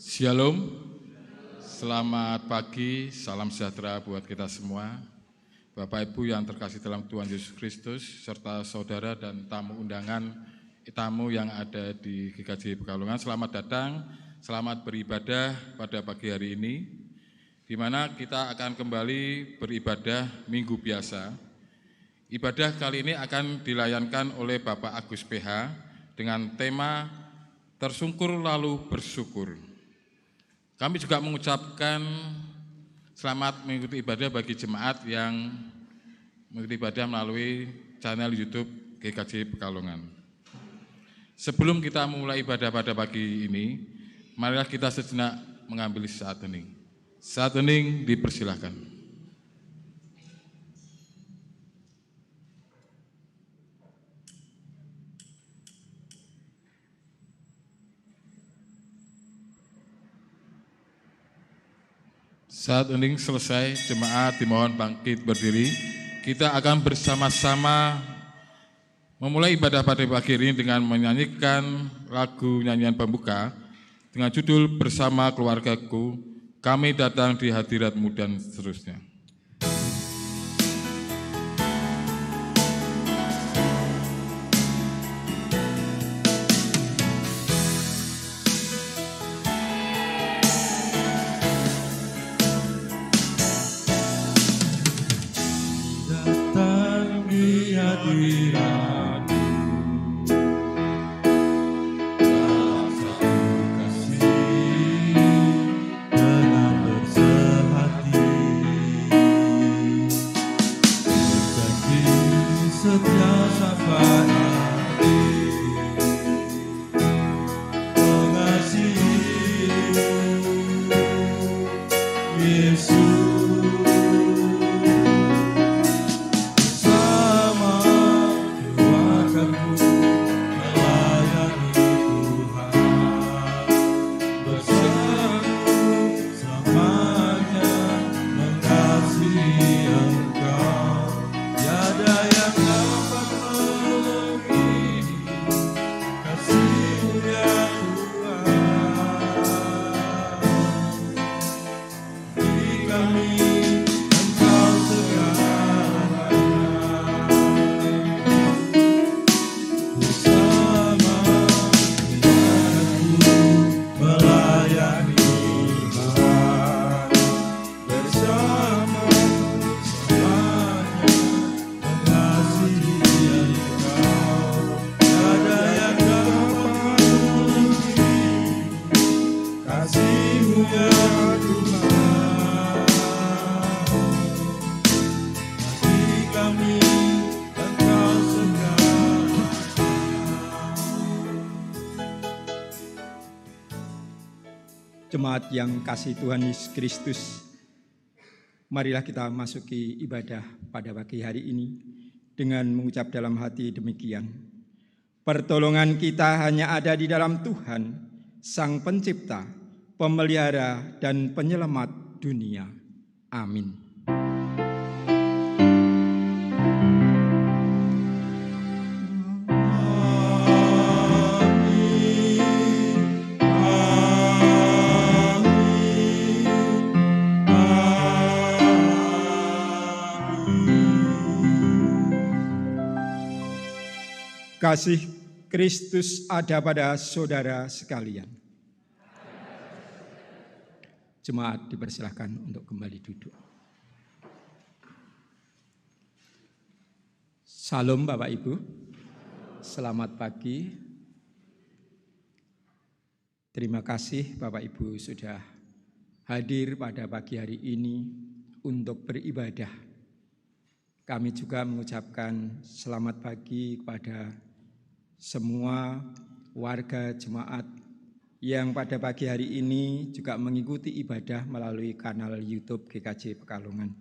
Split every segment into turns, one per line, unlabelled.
Shalom, selamat pagi, salam sejahtera buat kita semua. Bapak Ibu yang terkasih dalam Tuhan Yesus Kristus, serta saudara dan tamu undangan, tamu yang ada di GKJ Pekalongan, selamat datang, selamat beribadah pada pagi hari ini, di mana kita akan kembali beribadah minggu biasa. Ibadah kali ini akan dilayankan oleh Bapak Agus PH dengan tema Tersungkur Lalu Bersyukur. Kami juga mengucapkan selamat mengikuti ibadah bagi jemaat yang mengikuti ibadah melalui channel YouTube GKJ Pekalongan. Sebelum kita memulai ibadah pada pagi ini, marilah kita sejenak mengambil saat hening. Saat hening dipersilahkan. Saat hening selesai, jemaat dimohon bangkit berdiri. Kita akan bersama-sama memulai ibadah pada pagi ini dengan menyanyikan lagu nyanyian pembuka dengan judul Bersama Keluargaku, Kami Datang di Hadirat-Mu dan seterusnya.
Jemaat yang kasih Tuhan Yesus Kristus, marilah kita masuki ibadah pada pagi hari ini dengan mengucap dalam hati demikian. Pertolongan kita hanya ada di dalam Tuhan, Sang Pencipta, Pemelihara dan Penyelamat dunia. Amin. Kasih Kristus ada pada saudara sekalian. Jemaat dipersilahkan untuk kembali duduk. Salam Bapak Ibu, selamat pagi. Terima kasih Bapak Ibu sudah hadir pada pagi hari ini untuk beribadah. Kami juga mengucapkan selamat pagi kepada semua warga jemaat yang pada pagi hari ini juga mengikuti ibadah melalui kanal YouTube GKJ Pekalongan.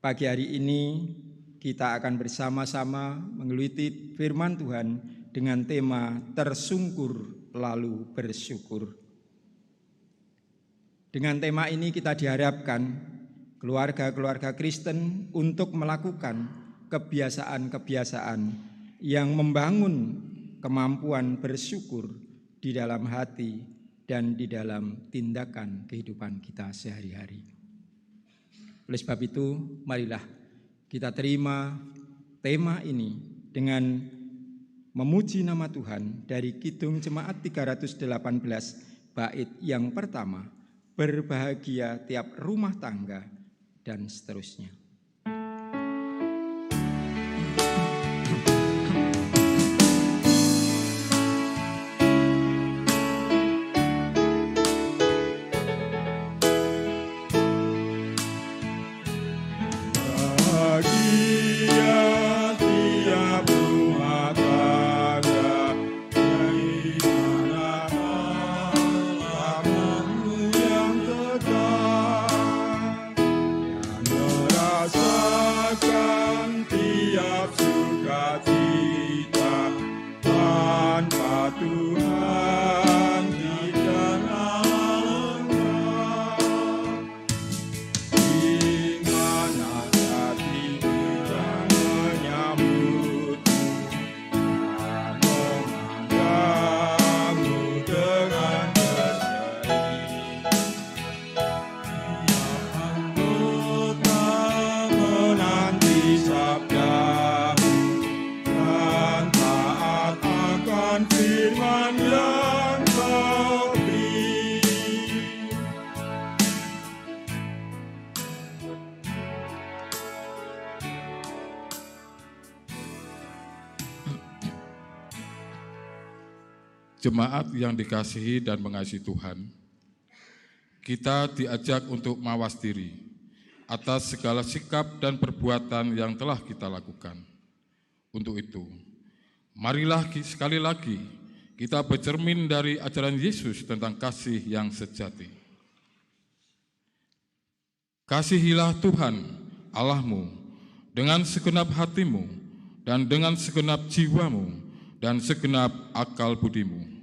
Pagi hari ini kita akan bersama-sama menggeluti firman Tuhan dengan tema Tersungkur Lalu Bersyukur. Dengan tema ini kita diharapkan keluarga-keluarga Kristen untuk melakukan kebiasaan-kebiasaan yang membangun kemampuan bersyukur di dalam hati dan di dalam tindakan kehidupan kita sehari-hari. Oleh sebab itu, marilah kita terima tema ini dengan memuji nama Tuhan dari Kidung Jemaat 318 bait yang pertama, berbahagia tiap rumah tangga, dan seterusnya.
Jemaat yang dikasihi dan mengasihi Tuhan, kita diajak untuk mawas diri atas segala sikap dan perbuatan yang telah kita lakukan. Untuk itu, marilah sekali lagi kita bercermin dari ajaran Yesus tentang kasih yang sejati. Kasihilah Tuhan Allahmu dengan segenap hatimu dan dengan segenap jiwamu dan segenap akal budimu.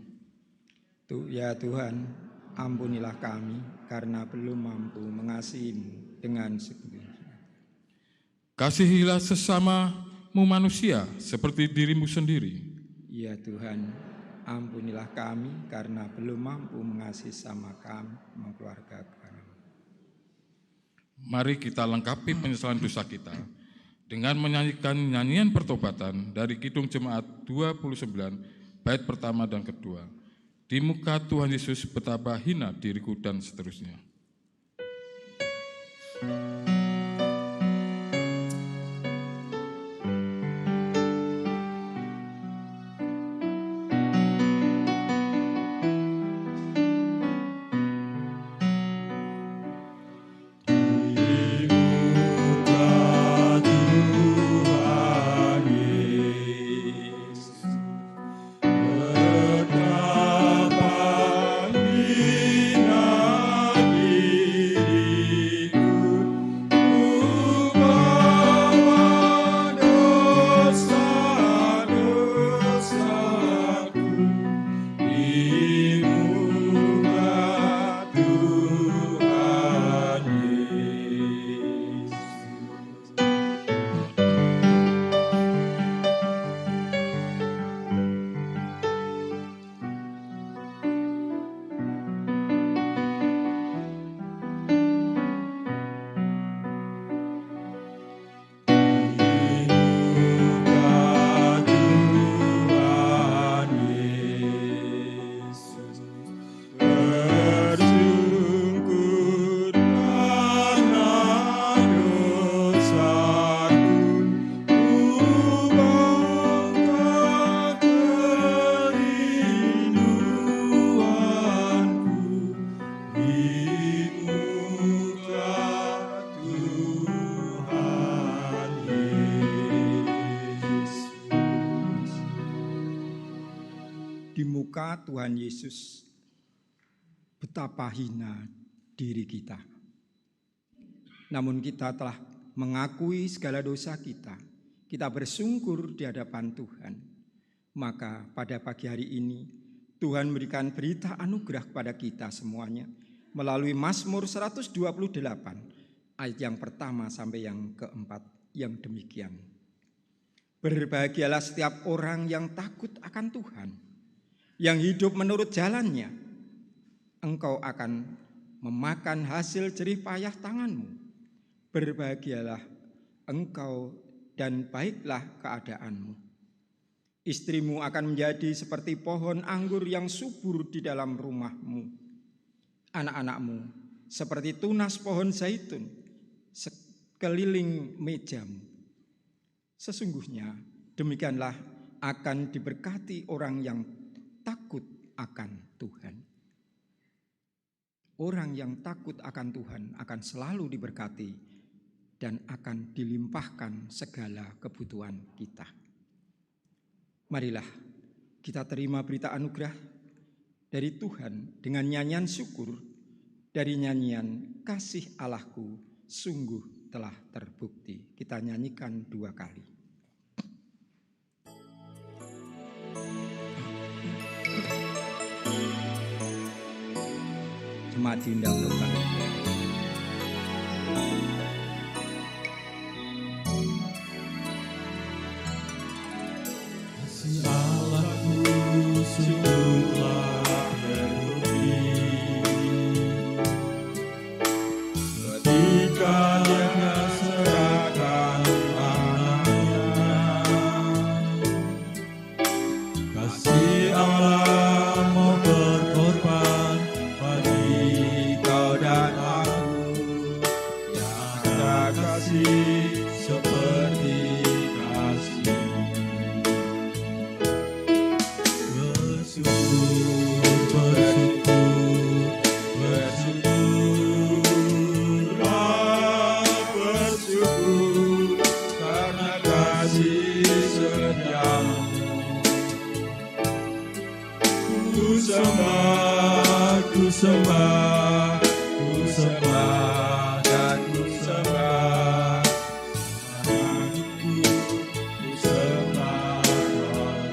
Ya Tuhan, ampunilah kami karena belum mampu mengasihi-Mu dengan sepenuhnya.
Kasihilah sesamamu manusia seperti dirimu sendiri.
Ya Tuhan, ampunilah kami karena belum mampu mengasihi sama kami, keluarga kami.
Mari kita lengkapi penyesalan dosa kita dengan menyanyikan nyanyian pertobatan dari Kidung Jemaat 29, bait pertama dan kedua. Di muka Tuhan Yesus betapa hina diriku, dan seterusnya.
Tuhan Yesus, betapa hina diri kita. Namun kita telah mengakui segala dosa kita. Kita bersungkur di hadapan Tuhan. Maka pada pagi hari ini Tuhan memberikan berita anugerah kepada kita semuanya melalui Mazmur 128 ayat yang pertama sampai yang keempat yang demikian. Berbahagialah setiap orang yang takut akan Tuhan, yang hidup menurut jalannya. engkau akan memakan hasil jerih payah tanganmu. Berbahagialah engkau dan baiklah keadaanmu. Istrimu akan menjadi seperti pohon anggur yang subur di dalam rumahmu. Anak-anakmu seperti tunas pohon zaitun sekeliling mejamu. Sesungguhnya demikianlah akan diberkati orang yang takut akan Tuhan. Orang yang takut akan Tuhan akan selalu diberkati dan akan dilimpahkan segala kebutuhan kita. Marilah kita terima berita anugerah dari Tuhan dengan nyanyian syukur, dari nyanyian kasih Allahku sungguh telah terbukti. Kita nyanyikan 2 kali. Jemaat diundang untuk bangkit.
Kasih Allahku sungguh telah terbukti ketika Dia serahkan anaknya. Kasih Allah mau berkorban bagi kau dan aku. Tiada kasih seperti kasih. Bersyukur karena kasih setiamu. Ku sembah dan ku sembah. Hidupku ku sembah Tuhan.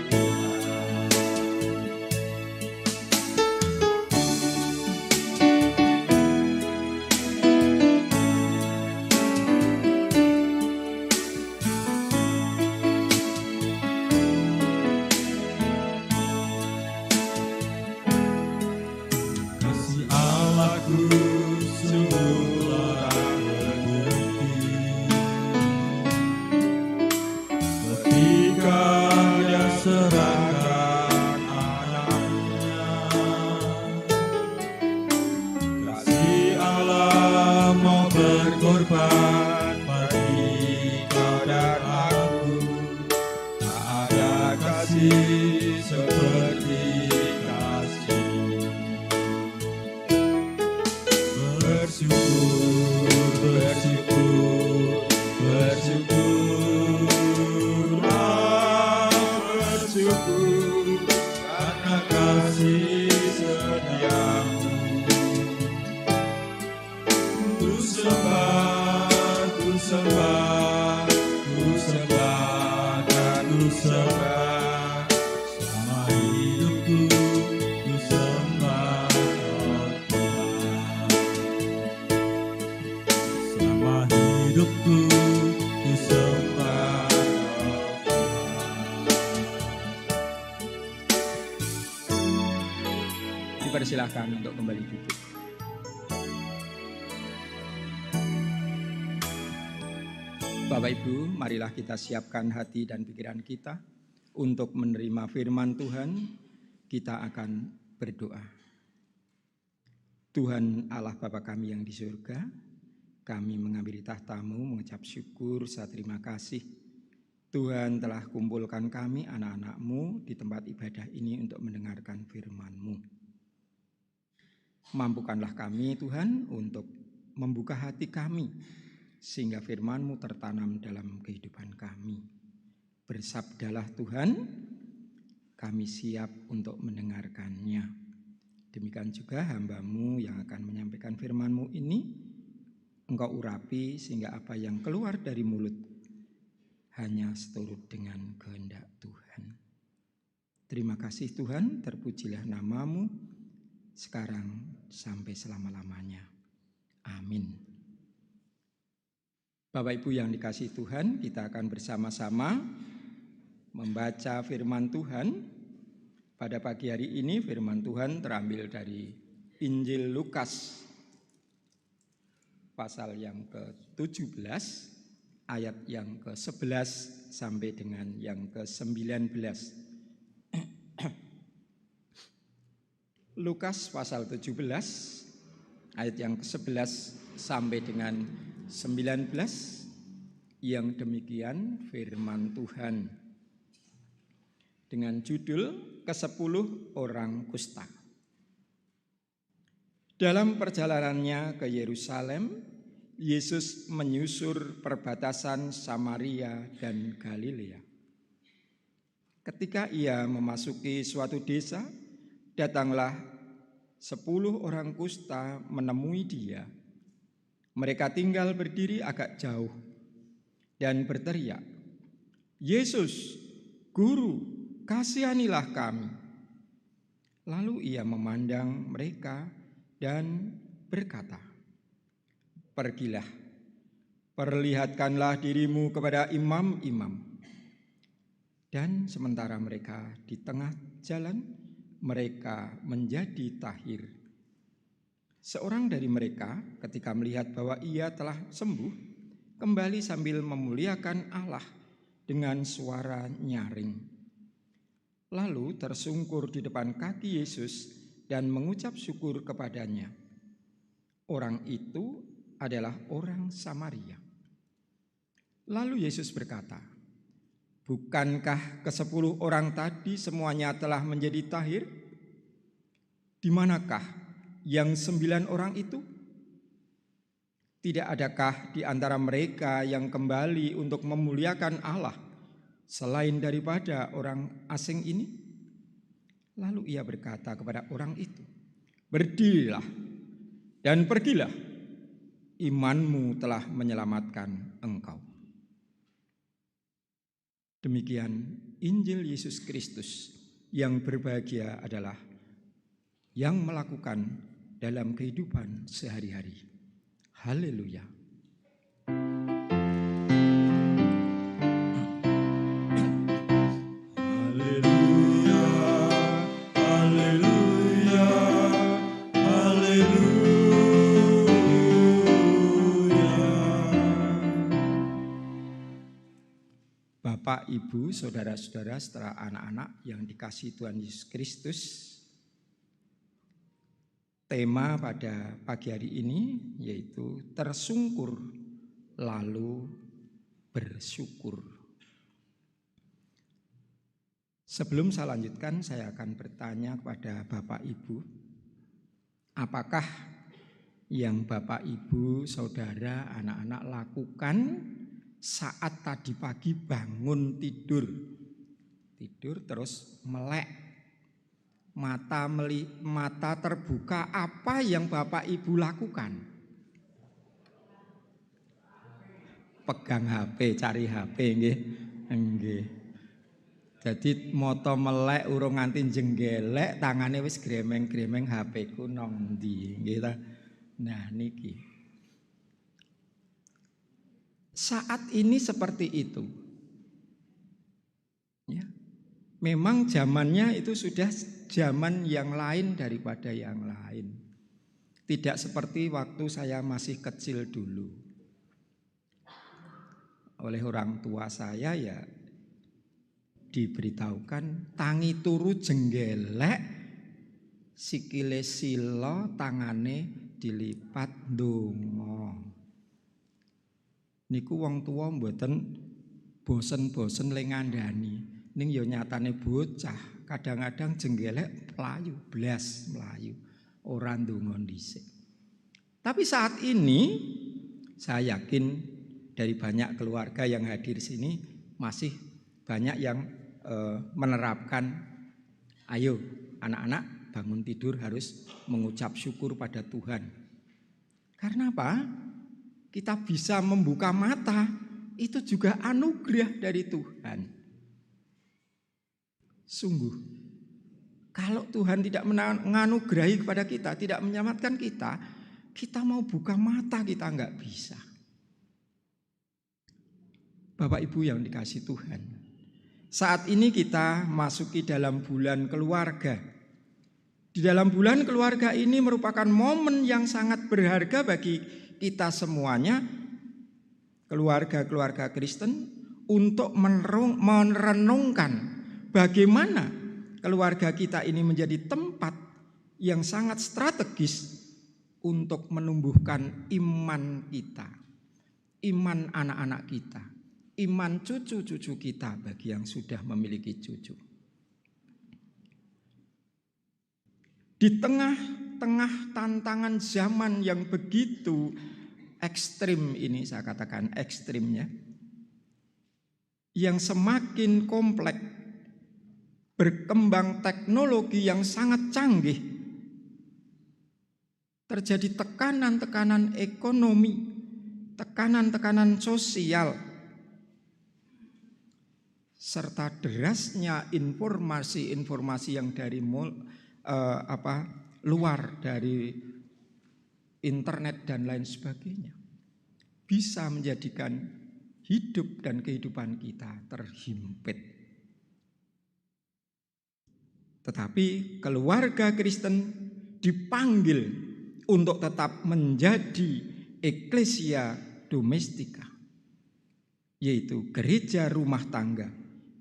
Kasih Allahku sungguh telah terbukti ketika Dia serahkan anaknya. Kasih Allah mau berkorban bagi kau dan aku. Tak ada kasih seperti kasih. Bersyukur karena kasih setiamu. Ku sembah dan ku sembah. Selama hidupku ku sembah Tuhan. Selama hidupku ku sembah Tuhan.
Dipersilahkan untuk kembali duduk. Bapak Ibu, marilah kita siapkan hati dan pikiran kita untuk menerima firman Tuhan. Kita akan berdoa. Tuhan Allah Bapa kami yang di surga, kami menghampiri tahta-Mu mengucap syukur serta terima kasih. Tuhan telah kumpulkan kami anak-anak-Mu di tempat ibadah ini untuk mendengarkan firman-Mu. Mampukanlah kami Tuhan untuk membuka hati kami sehingga firman-Mu tertanam dalam kehidupan kami. Bersabdalah Tuhan, kami siap untuk mendengarkannya. Demikian juga hamba-Mu yang akan menyampaikan firman-Mu ini, Engkau urapi sehingga apa yang keluar dari mulut hanya seturut dengan kehendak Tuhan. Terima kasih Tuhan, terpujilah nama-Mu sekarang sampai selama-lamanya. Amin. Bapak Ibu yang dikasihi Tuhan, kita akan bersama-sama membaca firman Tuhan. Pada pagi hari ini firman Tuhan terambil dari Injil Lukas pasal yang ke-17 ayat yang ke-11 sampai dengan yang ke-19. Lukas pasal 17 ayat yang ke-11 sampai dengan 19 yang demikian firman Tuhan dengan judul ke-10 orang kusta. Dalam perjalanannya ke Yerusalem, Yesus menyusur perbatasan Samaria dan Galilea. Ketika ia memasuki suatu desa, datanglah 10 orang kusta menemui dia. Mereka tinggal berdiri agak jauh dan berteriak, "Yesus, Guru, kasihanilah kami." Lalu ia memandang mereka dan berkata, "Pergilah, perlihatkanlah dirimu kepada imam-imam." Dan sementara mereka di tengah jalan, mereka menjadi tahir. Seorang dari mereka ketika melihat bahwa ia telah sembuh, kembali sambil memuliakan Allah dengan suara nyaring. Lalu tersungkur di depan kaki Yesus dan mengucap syukur kepadanya. Orang itu adalah orang Samaria. Lalu Yesus berkata, "Bukankah ke-10 orang tadi semuanya telah menjadi tahir? Di manakah yang 9 orang itu? Tidak adakah di antara mereka yang kembali untuk memuliakan Allah selain daripada orang asing ini?" Lalu ia berkata kepada orang itu, "Berdirilah dan pergilah, imanmu telah menyelamatkan engkau." Demikian Injil Yesus Kristus, yang berbahagia adalah yang melakukan dalam kehidupan sehari-hari. Haleluya. Bapak, Ibu, saudara-saudara, serta anak-anak yang dikasihi Tuhan Yesus Kristus, tema pada pagi hari ini yaitu tersungkur lalu bersyukur. Sebelum saya lanjutkan, saya akan bertanya kepada Bapak Ibu, apakah yang Bapak Ibu, saudara, anak-anak lakukan saat tadi pagi bangun tidur terus melek, mata terbuka, apa yang Bapak Ibu lakukan? Pegang HP, cari HP nggih. Nggih. Jadi moto melek urung nganti jenggelek, tangane wis gremeng-gremeng HP ku nang ndi nggih ta. Nah niki. Saat ini seperti itu. Ya. Memang zamannya itu sudah zaman yang lain daripada yang lain. Tidak seperti waktu saya masih kecil dulu. Oleh orang tua saya ya diberitahukan tangi turu jenggelek, sikile sila, tangane dilipat ndonga. Niku wong tua mboten bosen-bosen le ngandani. Ning ya nyatane bocah, kadang-kadang jenggelek mlayu, blas mlayu, ora ndonga dhisik. Tapi saat ini saya yakin dari banyak keluarga yang hadir sini masih banyak yang menerapkan, ayo anak-anak bangun tidur harus mengucap syukur pada Tuhan. Karena apa? Kita bisa membuka mata, itu juga anugerah dari Tuhan. Sungguh, kalau Tuhan tidak menganugerahi kepada kita, tidak menyelamatkan kita, kita mau buka mata kita enggak bisa. Bapak Ibu yang dikasihi Tuhan, saat ini kita masuki dalam bulan keluarga, Di dalam bulan keluarga ini merupakan momen yang sangat berharga bagi kita semuanya, keluarga-keluarga Kristen, untuk merenungkan bagaimana keluarga kita ini menjadi tempat yang sangat strategis untuk menumbuhkan iman kita, iman anak-anak kita, iman cucu-cucu kita bagi yang sudah memiliki cucu. Di tengah-tengah tantangan zaman yang begitu ekstrim ini, saya katakan ekstrimnya, yang semakin kompleks, berkembang teknologi yang sangat canggih, terjadi tekanan-tekanan ekonomi, tekanan-tekanan sosial, serta derasnya informasi-informasi yang dari luar dari internet dan lain sebagainya, bisa menjadikan hidup dan kehidupan kita terhimpit. Tetapi keluarga Kristen dipanggil untuk tetap menjadi eklesia domestika, yaitu gereja rumah tangga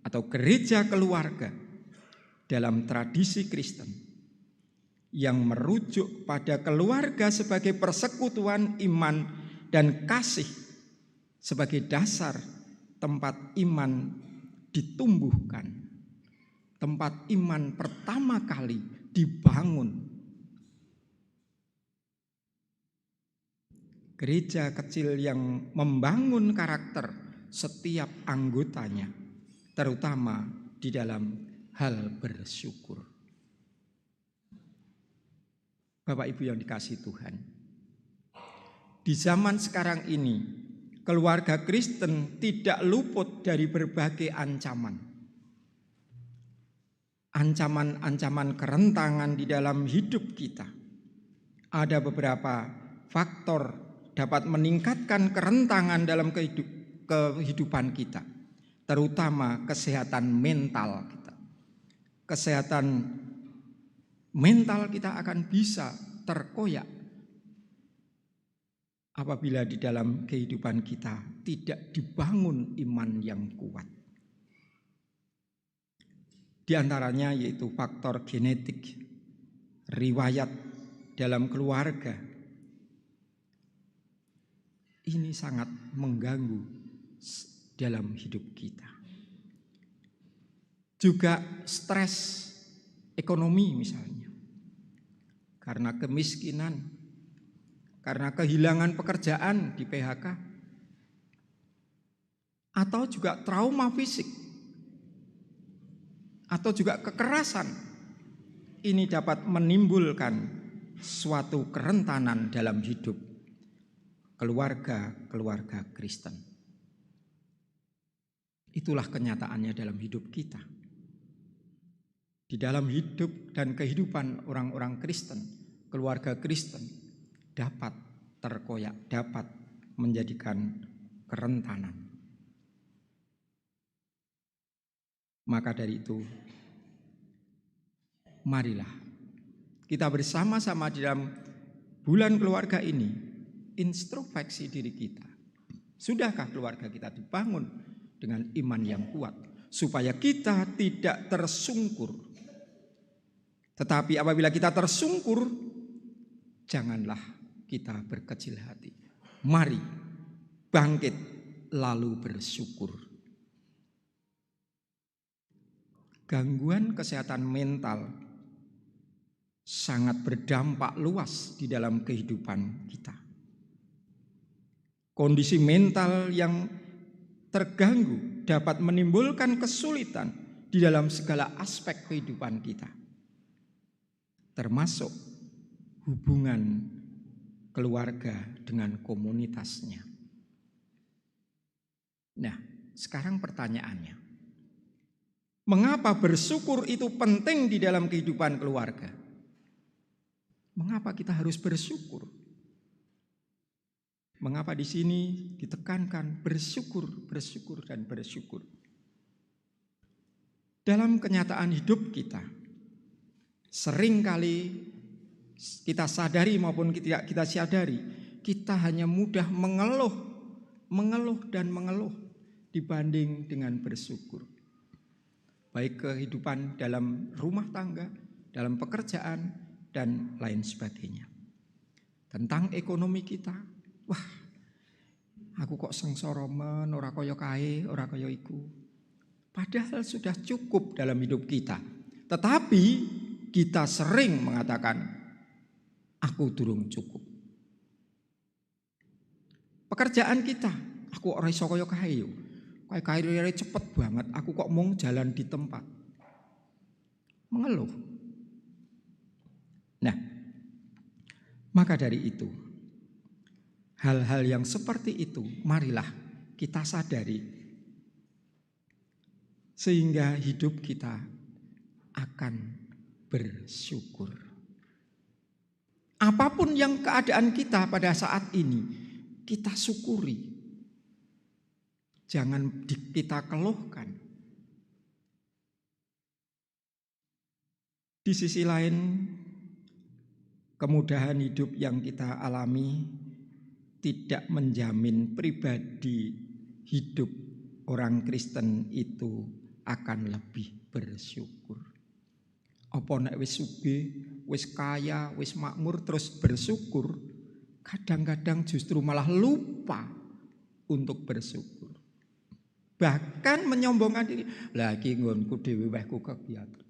atau gereja keluarga dalam tradisi Kristen, yang merujuk pada keluarga sebagai persekutuan iman dan kasih sebagai dasar tempat iman ditumbuhkan, tempat iman pertama kali dibangun. Gereja kecil yang membangun karakter setiap anggotanya, terutama di dalam hal bersyukur. Bapak Ibu yang dikasihi Tuhan, di zaman sekarang ini keluarga Kristen tidak luput dari berbagai ancaman. Ancaman-ancaman kerentangan di dalam hidup kita. Ada beberapa faktor dapat meningkatkan kerentangan dalam kehidupan kita, terutama kesehatan mental kita. Kesehatan mental kita akan bisa terkoyak apabila di dalam kehidupan kita tidak dibangun iman yang kuat. Di antaranya yaitu faktor genetik, riwayat dalam keluarga. Ini sangat mengganggu dalam hidup kita. Juga stres ekonomi misalnya, karena kemiskinan, karena kehilangan pekerjaan di PHK, atau juga trauma fisik, atau juga kekerasan. Ini dapat menimbulkan suatu kerentanan dalam hidup keluarga Kristen. Itulah kenyataannya dalam hidup kita. Di dalam hidup dan kehidupan orang-orang Kristen, keluarga Kristen dapat terkoyak, dapat menjadikan kerentanan. Maka dari itu, marilah kita bersama-sama di dalam bulan keluarga ini introspeksi diri kita. Sudahkah keluarga kita dibangun dengan iman yang kuat, supaya kita tidak tersungkur? Tetapi apabila kita tersungkur, janganlah kita berkecil hati. Mari bangkit lalu bersyukur. Gangguan kesehatan mental sangat berdampak luas di dalam kehidupan kita. Kondisi mental yang terganggu dapat menimbulkan kesulitan di dalam segala aspek kehidupan kita, termasuk hubungan keluarga dengan komunitasnya. Nah, sekarang pertanyaannya, mengapa bersyukur itu penting di dalam kehidupan keluarga? Mengapa kita harus bersyukur? Mengapa di sini ditekankan bersyukur, bersyukur, dan bersyukur? Dalam kenyataan hidup kita, Seringkali kita sadari maupun tidak kita sadari, kita hanya mudah mengeluh dan mengeluh dibanding dengan bersyukur. Baik kehidupan dalam rumah tangga, dalam pekerjaan, dan lain sebagainya. Tentang ekonomi kita, wah, aku kok sengsara men, ora kaya kae, ora kaya iku. Padahal sudah cukup dalam hidup kita. Tetapi kita sering mengatakan, aku durung cukup. Pekerjaan kita, aku ora iso kaya kae yo. Kayak karirnya cepet banget, aku kok mau jalan di tempat. Mengeluh. Nah, maka dari itu, hal-hal yang seperti itu marilah kita sadari. Sehingga hidup kita akan bersyukur. Apapun yang keadaan kita pada saat ini, kita syukuri. Jangan kita keluhkan. Di sisi lain, kemudahan hidup yang kita alami tidak menjamin pribadi hidup orang Kristen itu akan lebih bersyukur. Apa nek wis sugih, wis kaya, wis makmur terus bersyukur, kadang-kadang justru malah lupa untuk bersyukur. Bahkan menyombongkan diri, lagi nggonku dhewe wehku kegiatan.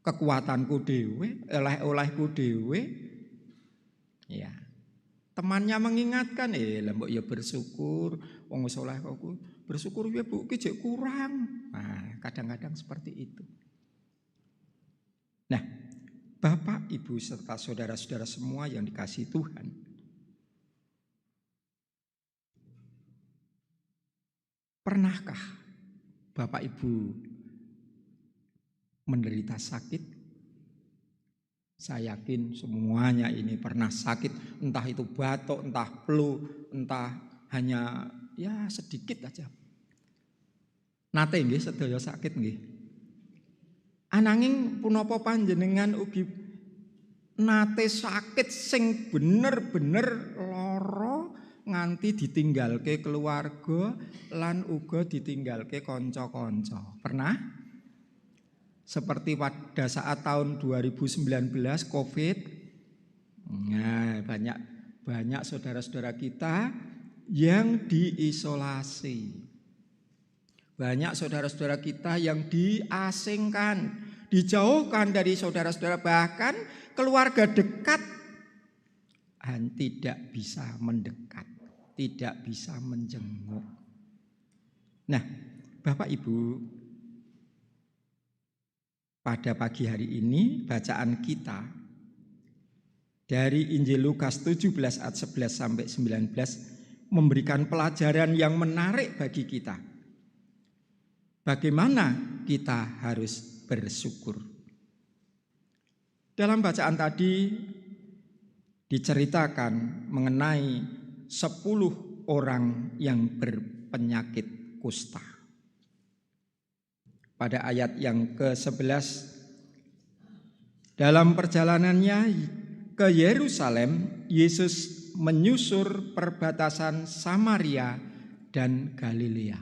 Kekuatanku dhewe, oleh-olehku dhewe. Ya. Temannya mengingatkan, lah mbok ya bersyukur, wong wis oleh kok bersyukur ya Bu, ki jek kurang. Nah, kadang-kadang seperti itu. Nah, Bapak, Ibu serta saudara-saudara semua yang dikasihi Tuhan. Pernahkah Bapak Ibu menderita sakit? Saya yakin semuanya ini pernah sakit, entah itu batuk, entah flu, entah hanya ya sedikit aja. Nate nggih sedaya sakit nggih. Ananging punapa panjenengan ugi nate sakit sing bener-bener lara nganti ditinggalke keluarga lan uga ditinggalke kanca-kanca. Pernah? Seperti pada saat tahun 2019 Covid. Nah, banyak saudara-saudara kita yang diisolasi. Banyak saudara-saudara kita yang diasingkan, dijauhkan dari saudara-saudara, bahkan keluarga dekat tidak bisa mendekat. Tidak bisa menjenguk. Nah, Bapak Ibu, pada pagi hari ini bacaan kita dari Injil Lukas 17 ayat 11 sampai 19 memberikan pelajaran yang menarik bagi kita. Bagaimana kita harus bersyukur. Dalam bacaan tadi diceritakan mengenai 10 orang yang berpenyakit kusta. Pada ayat yang ke-11, dalam perjalanannya ke Yerusalem, Yesus menyusur perbatasan Samaria dan Galilea.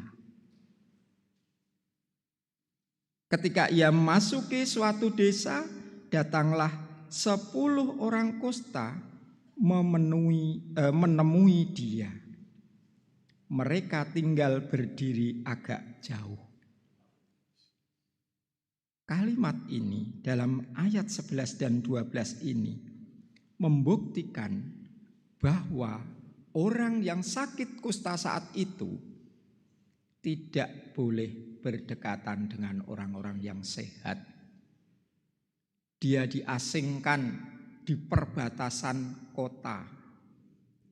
Ketika ia memasuki suatu desa, datanglah 10 orang kusta menemui dia. Mereka tinggal berdiri agak jauh. Kalimat ini dalam ayat 11 dan 12 ini membuktikan bahwa orang yang sakit kusta saat itu tidak boleh berdekatan dengan orang-orang yang sehat. Dia diasingkan di perbatasan kota,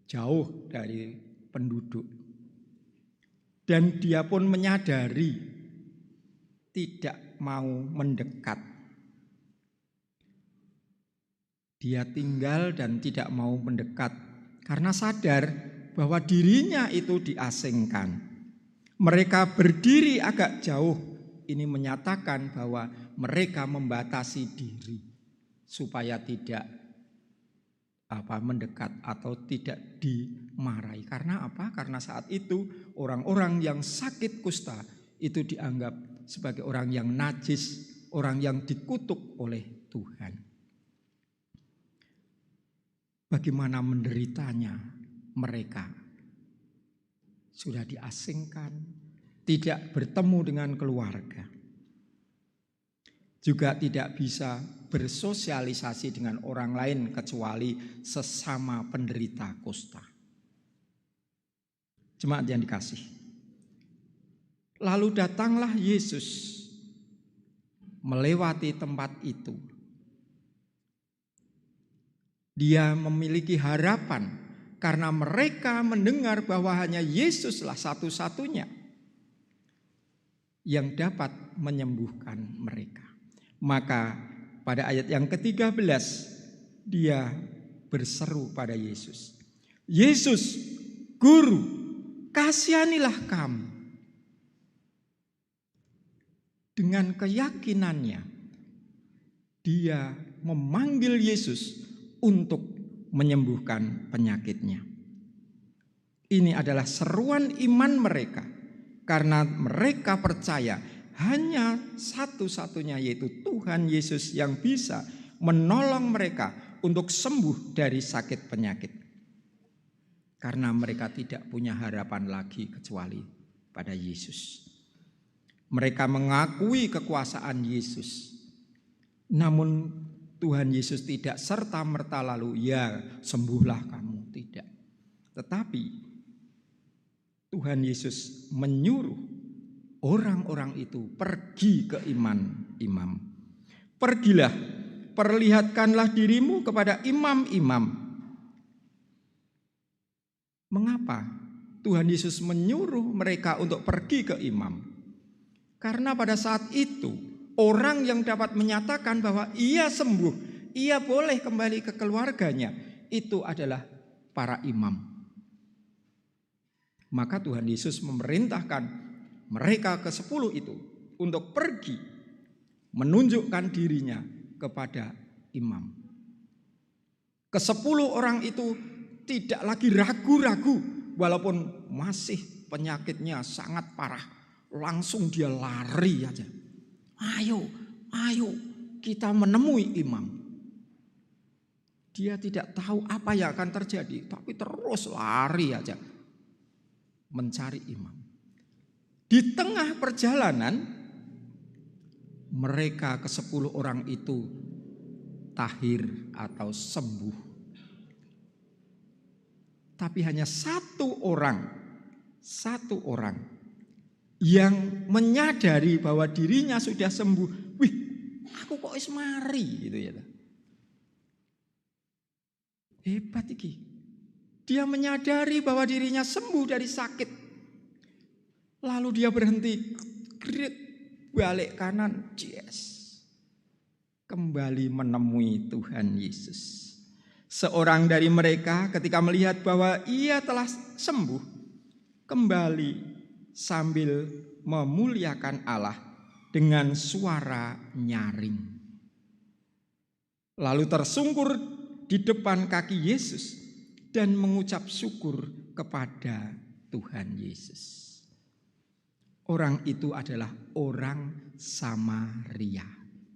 jauh dari penduduk. Dan dia pun menyadari tidak mau mendekat. Dia tinggal dan tidak mau mendekat karena sadar bahwa dirinya itu diasingkan. Mereka berdiri agak jauh. Ini menyatakan bahwa mereka membatasi diri supaya tidak mendekat atau tidak dimarahi. Karena apa? Karena saat itu orang-orang yang sakit kusta itu dianggap sebagai orang yang najis, orang yang dikutuk oleh Tuhan. Bagaimana menderitanya mereka? Sudah diasingkan, tidak bertemu dengan keluarga. Juga tidak bisa bersosialisasi dengan orang lain kecuali sesama penderita kusta. Jemaat yang dikasih. Lalu datanglah Yesus melewati tempat itu. Dia memiliki harapan karena mereka mendengar bahwa hanya Yesuslah satu-satunya yang dapat menyembuhkan mereka. Maka pada ayat yang ke-13 dia berseru pada Yesus. Yesus, Guru, kasihanilah kami. Dengan keyakinannya dia memanggil Yesus untuk menyembuhkan penyakitnya. Ini adalah seruan iman mereka karena mereka percaya hanya satu-satunya yaitu Tuhan Yesus yang bisa menolong mereka untuk sembuh dari sakit penyakit. Karena mereka tidak punya harapan lagi kecuali pada Yesus. Mereka mengakui kekuasaan Yesus. Namun Tuhan Yesus tidak serta-merta lalu ya sembuhlah kamu, tidak. Tetapi Tuhan Yesus menyuruh orang-orang itu pergi ke imam-imam. Pergilah, perlihatkanlah dirimu kepada imam-imam. Mengapa Tuhan Yesus menyuruh mereka untuk pergi ke imam? Karena pada saat itu orang yang dapat menyatakan bahwa ia sembuh, ia boleh kembali ke keluarganya, itu adalah para imam. Maka Tuhan Yesus memerintahkan mereka ke-10 itu untuk pergi menunjukkan dirinya kepada imam. Ke-10 orang itu tidak lagi ragu-ragu walaupun masih penyakitnya sangat parah. Langsung dia lari aja. Ayo kita menemui imam. Dia tidak tahu apa yang akan terjadi, tapi terus lari aja mencari imam. Di tengah perjalanan mereka ke-10 orang itu tahir atau sembuh. Tapi hanya satu orang yang menyadari bahwa dirinya sudah sembuh. Wih, aku kok wis mari gitu ya. Hebat iki. Dia menyadari bahwa dirinya sembuh dari sakit. Lalu dia berhenti, grit, balik kanan, yes. Kembali menemui Tuhan Yesus. Seorang dari mereka ketika melihat bahwa ia telah sembuh, kembali sambil memuliakan Allah dengan suara nyaring. Lalu tersungkur di depan kaki Yesus dan mengucap syukur kepada Tuhan Yesus. Orang itu adalah orang Samaria,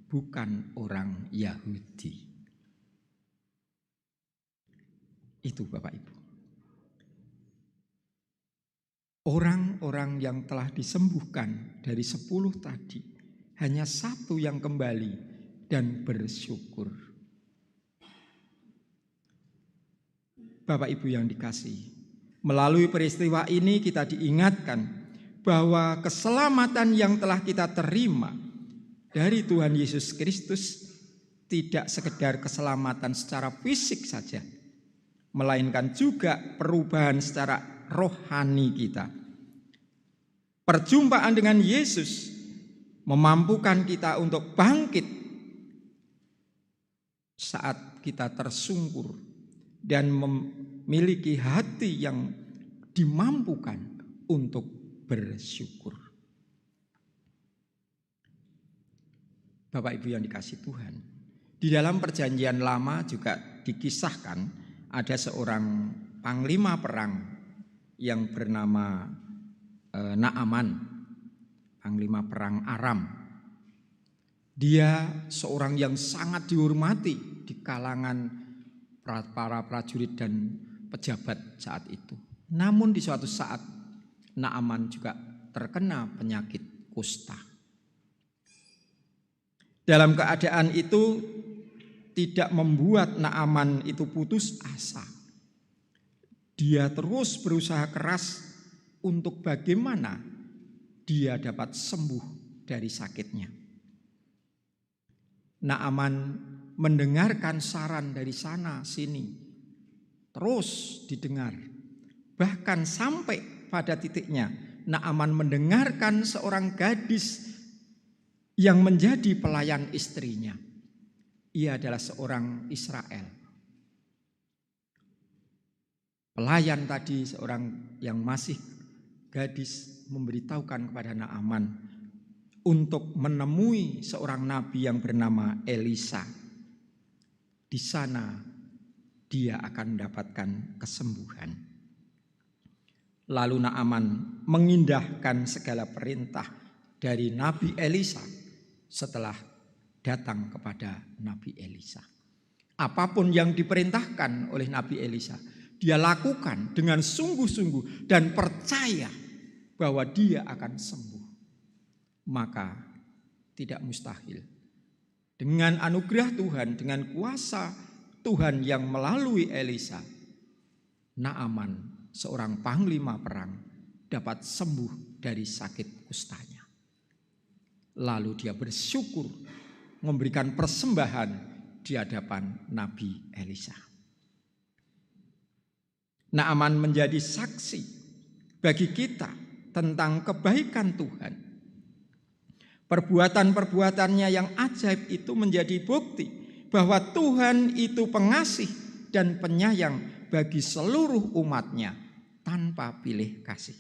bukan orang Yahudi. Itu Bapak Ibu. Orang-orang yang telah disembuhkan dari 10 tadi, hanya satu yang kembali dan bersyukur. Bapak Ibu yang dikasihi, melalui peristiwa ini kita diingatkan bahwa keselamatan yang telah kita terima dari Tuhan Yesus Kristus tidak sekedar keselamatan secara fisik saja, melainkan juga perubahan secara rohani kita. Perjumpaan dengan Yesus memampukan kita untuk bangkit saat kita tersungkur dan memiliki hati yang dimampukan untuk bersyukur. Bapak Ibu yang dikasihi Tuhan, Di dalam Perjanjian Lama juga dikisahkan ada seorang panglima perang yang bernama Naaman, panglima perang Aram. Dia seorang yang sangat dihormati di kalangan para prajurit dan pejabat saat itu. Namun di suatu saat Naaman juga terkena penyakit kusta. Dalam keadaan itu tidak membuat Naaman itu putus asa. Dia terus berusaha keras untuk bagaimana dia dapat sembuh dari sakitnya. Naaman mendengarkan saran dari sana sini, terus didengar. Bahkan sampai pada titiknya Naaman mendengarkan seorang gadis yang menjadi pelayan istrinya. Ia adalah seorang Israel. Pelayan tadi, seorang yang masih gadis, memberitahukan kepada Naaman untuk menemui seorang nabi yang bernama Elisa. Di sana dia akan mendapatkan kesembuhan. Lalu Naaman mengindahkan segala perintah dari Nabi Elisa setelah datang kepada Nabi Elisa. Apapun yang diperintahkan oleh Nabi Elisa, dia lakukan dengan sungguh-sungguh dan percaya bahwa dia akan sembuh. Maka tidak mustahil. Dengan anugerah Tuhan, dengan kuasa Tuhan yang melalui Elisa, Naaman, seorang panglima perang, dapat sembuh dari sakit kustanya. Lalu dia bersyukur memberikan persembahan di hadapan Nabi Elisa. Naaman menjadi saksi bagi kita tentang kebaikan Tuhan. Perbuatan-perbuatannya yang ajaib itu menjadi bukti bahwa Tuhan itu pengasih dan penyayang bagi seluruh umatnya tanpa pilih kasih.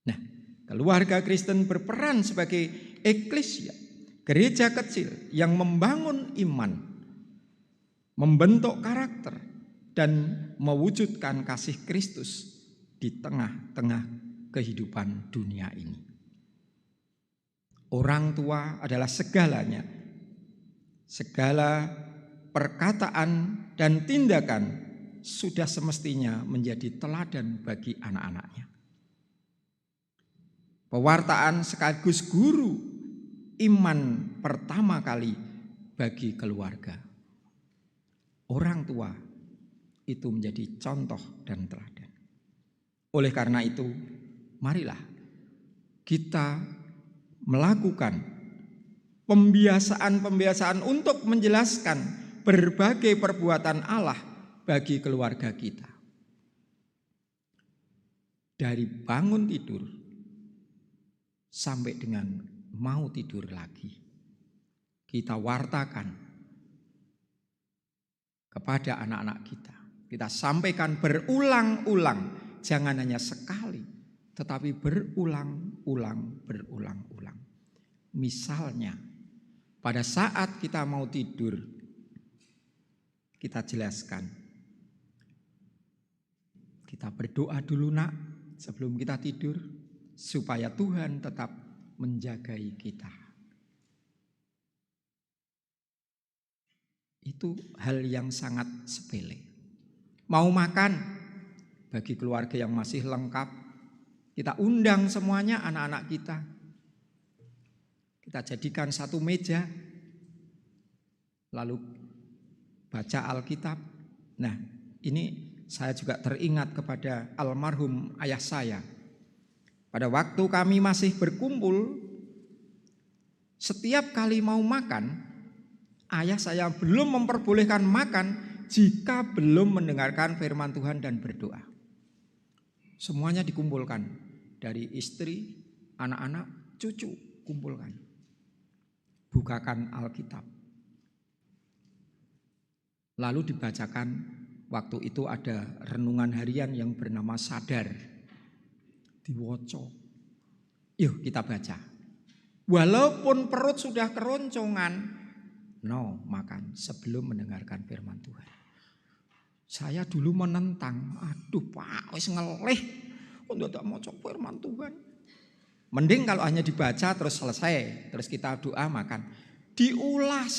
Nah, keluarga Kristen berperan sebagai eklesia, gereja kecil yang membangun iman, membentuk karakter, dan mewujudkan kasih Kristus di tengah-tengah kehidupan dunia ini. Orang tua adalah segalanya. Segala perkataan dan tindakan sudah semestinya menjadi teladan bagi anak-anaknya. Pewartaan sekaligus guru iman pertama kali bagi keluarga. Orang tua itu menjadi contoh dan teladan. Oleh karena itu, marilah kita melakukan pembiasaan-pembiasaan untuk menjelaskan berbagai perbuatan Allah bagi keluarga kita. Dari bangun tidur sampai dengan mau tidur lagi, kita wartakan kepada anak-anak kita. Kita sampaikan berulang-ulang, jangan hanya sekali, tetapi berulang-ulang. Misalnya, pada saat kita mau tidur, kita jelaskan. Kita berdoa dulu nak, sebelum kita tidur, supaya Tuhan tetap menjagai kita. Itu hal yang sangat sepele. Mau makan, bagi keluarga yang masih lengkap, kita undang semuanya anak-anak kita. Kita jadikan satu meja, lalu baca Alkitab. Nah, ini saya juga teringat kepada almarhum ayah saya. Pada waktu kami masih berkumpul, setiap kali mau makan, ayah saya belum memperbolehkan makan jika belum mendengarkan firman Tuhan dan berdoa. Semuanya dikumpulkan, dari istri, anak-anak, cucu, kumpulkan. Bukakan Alkitab. Lalu dibacakan, waktu itu ada renungan harian yang bernama Sadar. Diwoco. Yuk kita baca. Walaupun perut sudah keroncongan, no makan sebelum mendengarkan firman Tuhan. Saya dulu menentang, aduh Pak, wis ngelih untuk tak mau coba firman Tuhan. Mending kalau hanya dibaca terus selesai, terus kita doa makan. Diulas,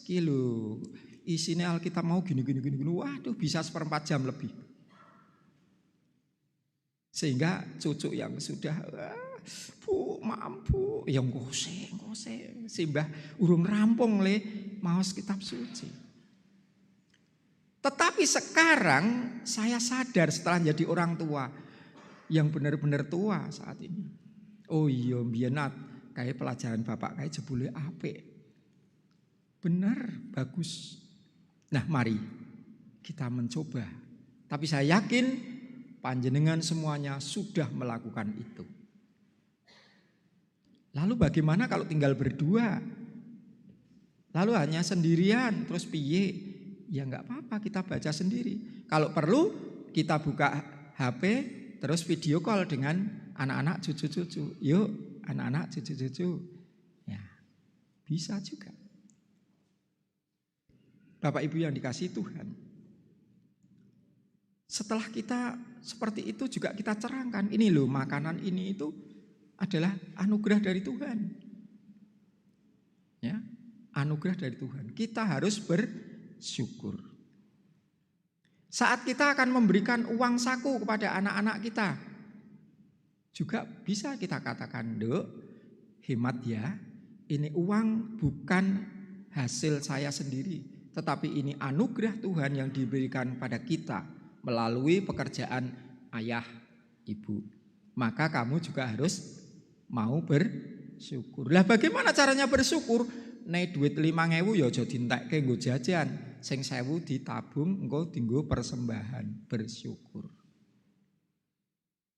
kilo isinya Alkitab mau gini, waduh bisa 1/4 jam lebih. Sehingga cucu yang sudah, Bu, mampu, yang ngose, simbah urung rampung le maos kitab suci. Tetapi sekarang saya sadar setelah jadi orang tua yang benar-benar tua saat ini. Oh iya, biyenat kayak pelajaran Bapak kayak jebule apik. Benar, bagus. Nah, mari kita mencoba. Tapi saya yakin panjenengan semuanya sudah melakukan itu. Lalu bagaimana kalau tinggal berdua? Lalu hanya sendirian, terus piye? Ya enggak apa-apa, kita baca sendiri. Kalau perlu kita buka HP, terus video call dengan anak-anak cucu-cucu. Yuk anak-anak cucu-cucu. Ya, bisa juga. Bapak Ibu yang dikasihi Tuhan. Setelah kita seperti itu juga kita cerangkan. Ini loh, makanan ini itu adalah anugerah dari Tuhan. Ya, anugerah dari Tuhan. Kita harus bersyukur. Saat kita akan memberikan uang saku kepada anak-anak kita, juga bisa kita katakan, Dok, hemat ya, ini uang bukan hasil saya sendiri, tetapi ini anugerah Tuhan yang diberikan pada kita melalui pekerjaan ayah, ibu. Maka kamu juga harus mau bersyukur. Lah bagaimana caranya bersyukur? Nek duit 5.000 ya aja dientekke nggo jajan, sing 1.000 ditabung engko dienggo persembahan, bersyukur.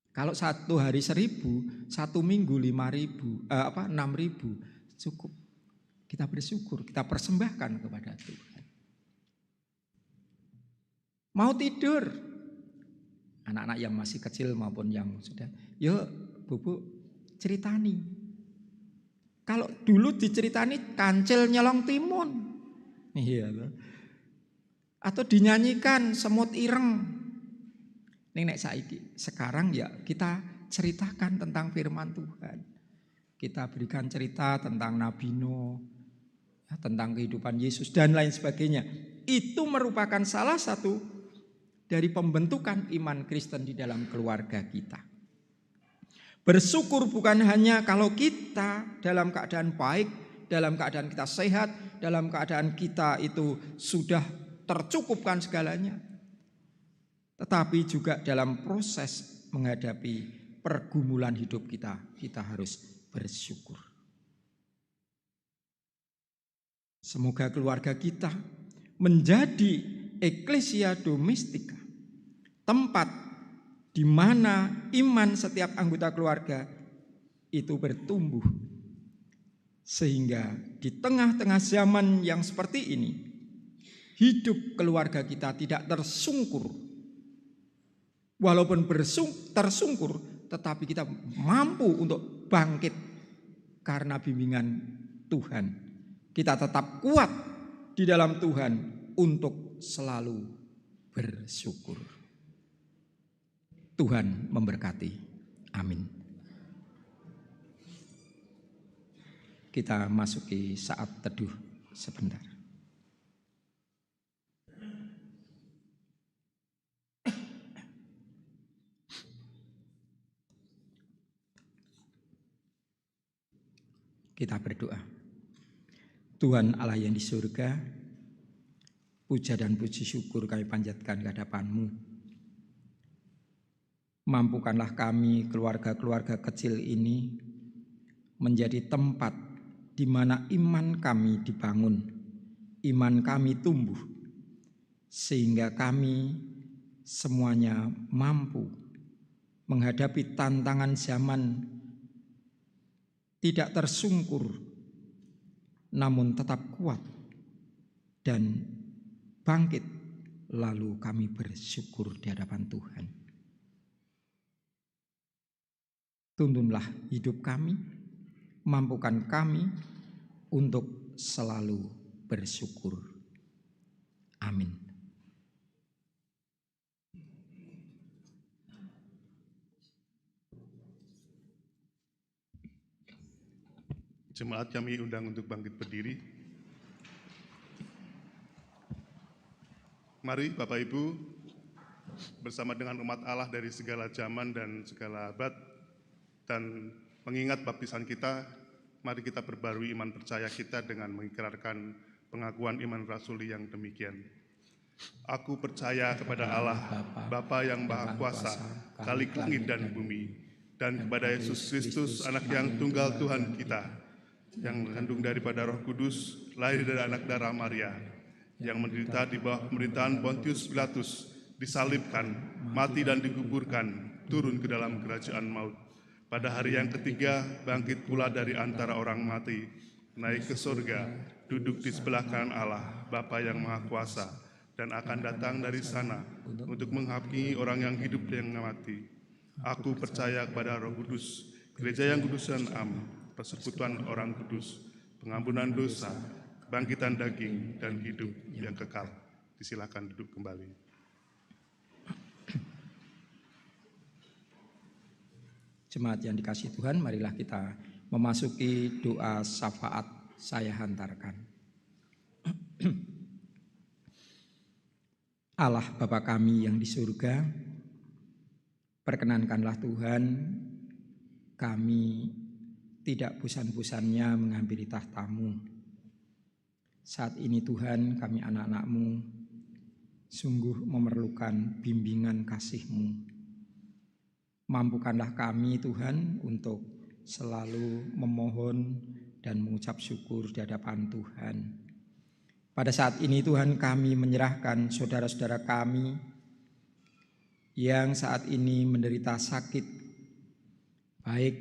Kalau 1 hari 1.000, 1 minggu 6.000 cukup. Kita bersyukur, kita persembahkan kepada Tuhan. Mau tidur, anak-anak yang masih kecil maupun yang sudah, yuk Bubu ceritani. Kalau dulu diceritani kancil nyelong timun. Iya loh. Atau dinyanyikan semut ireng. Nek saiki sekarang ya kita ceritakan tentang firman Tuhan. Kita berikan cerita tentang Nabi Nuh, tentang kehidupan Yesus dan lain sebagainya. Itu merupakan salah satu dari pembentukan iman Kristen di dalam keluarga kita. Bersyukur bukan hanya kalau kita dalam keadaan baik, dalam keadaan kita sehat, dalam keadaan kita itu sudah tercukupkan segalanya. Tetapi juga dalam proses menghadapi pergumulan hidup kita, kita harus bersyukur. Semoga keluarga kita menjadi eklesia domestika, tempat di mana iman setiap anggota keluarga itu bertumbuh. Sehingga di tengah-tengah zaman yang seperti ini, hidup keluarga kita tidak tersungkur. Walaupun tersungkur, tetapi kita mampu untuk bangkit karena bimbingan Tuhan. Kita tetap kuat di dalam Tuhan untuk selalu bersyukur. Tuhan memberkati. Amin. Kita masuki saat teduh sebentar. Kita berdoa. Tuhan Allah yang di surga, puja dan puji syukur kami panjatkan ke hadapan-Mu. Mampukanlah kami keluarga-keluarga kecil ini menjadi tempat di mana iman kami dibangun, iman kami tumbuh, sehingga kami semuanya mampu menghadapi tantangan zaman, tidak tersungkur, namun tetap kuat dan bangkit, lalu kami bersyukur di hadapan Tuhan. Tuntunlah hidup kami, mampukan kami untuk selalu bersyukur. Amin.
Jemaat kami undang untuk bangkit berdiri. Mari Bapak Ibu, bersama dengan umat Allah dari segala zaman dan segala abad, dan mengingat baptisan kita, mari kita perbarui iman percaya kita dengan mengikrarkan pengakuan iman rasuli yang demikian. Aku percaya kepada Allah, Bapa yang Maha Kuasa, Khalik langit dan bumi, dan kepada Yesus Kristus, anak yang tunggal Tuhan kita, yang mengandung daripada Roh Kudus, lahir dari anak darah Maria, yang menderita di bawah pemerintahan Pontius Pilatus, disalibkan, mati dan dikuburkan, turun ke dalam kerajaan maut. Pada hari yang ketiga, bangkit pula dari antara orang mati, naik ke surga, duduk di sebelah kanan Allah, Bapa yang Maha Kuasa, dan akan datang dari sana untuk menghakimi orang yang hidup dan yang mati. Aku percaya kepada Roh Kudus, gereja yang kudus dan am, persekutuan orang kudus, pengampunan dosa, kebangkitan daging, dan hidup yang kekal. Disilakan duduk kembali.
Jemaat yang dikasihi Tuhan, marilah kita memasuki doa syafaat saya hantarkan. Allah Bapa kami yang di surga, perkenankanlah Tuhan kami tidak bosan-bosannya menghampiri tahta-Mu. Saat ini Tuhan, kami anak-anak-Mu sungguh memerlukan bimbingan kasih-Mu. Mampukanlah kami Tuhan untuk selalu memohon dan mengucap syukur di hadapan Tuhan. Pada saat ini Tuhan, kami menyerahkan saudara-saudara kami yang saat ini menderita sakit, baik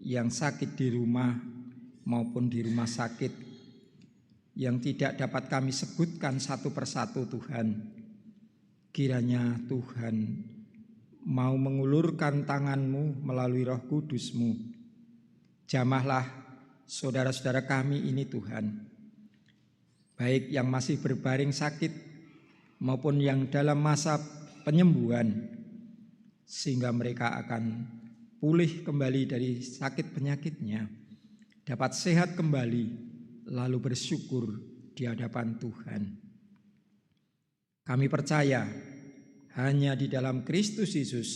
yang sakit di rumah maupun di rumah sakit, yang tidak dapat kami sebutkan satu persatu Tuhan. Kiranya Tuhan mau mengulurkan tangan-Mu melalui Roh Kudus-Mu. Jamahlah saudara-saudara kami ini Tuhan, baik yang masih berbaring sakit maupun yang dalam masa penyembuhan, sehingga mereka akan pulih kembali dari sakit penyakitnya, dapat sehat kembali, lalu bersyukur di hadapan Tuhan. Kami percaya hanya di dalam Kristus Yesus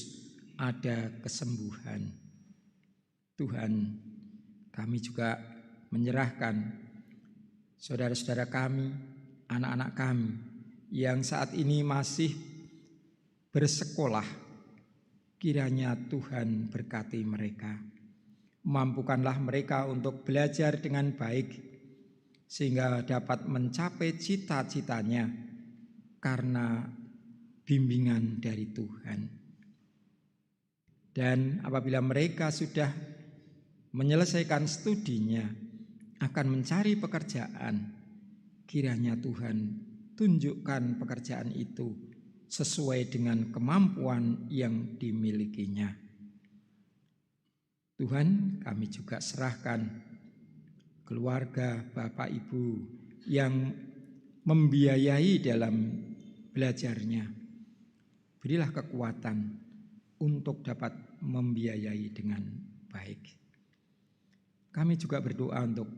ada kesembuhan. Tuhan, kami juga menyerahkan saudara-saudara kami, anak-anak kami yang saat ini masih bersekolah. Kiranya Tuhan berkati mereka. Mampukanlah mereka untuk belajar dengan baik, sehingga dapat mencapai cita-citanya karena bimbingan dari Tuhan. Dan apabila mereka sudah menyelesaikan studinya, akan mencari pekerjaan, kiranya Tuhan tunjukkan pekerjaan itu sesuai dengan kemampuan yang dimilikinya. Tuhan, kami juga serahkan keluarga Bapak Ibu yang membiayai dalam belajarnya. Berilah kekuatan untuk dapat membiayai dengan baik. Kami juga berdoa untuk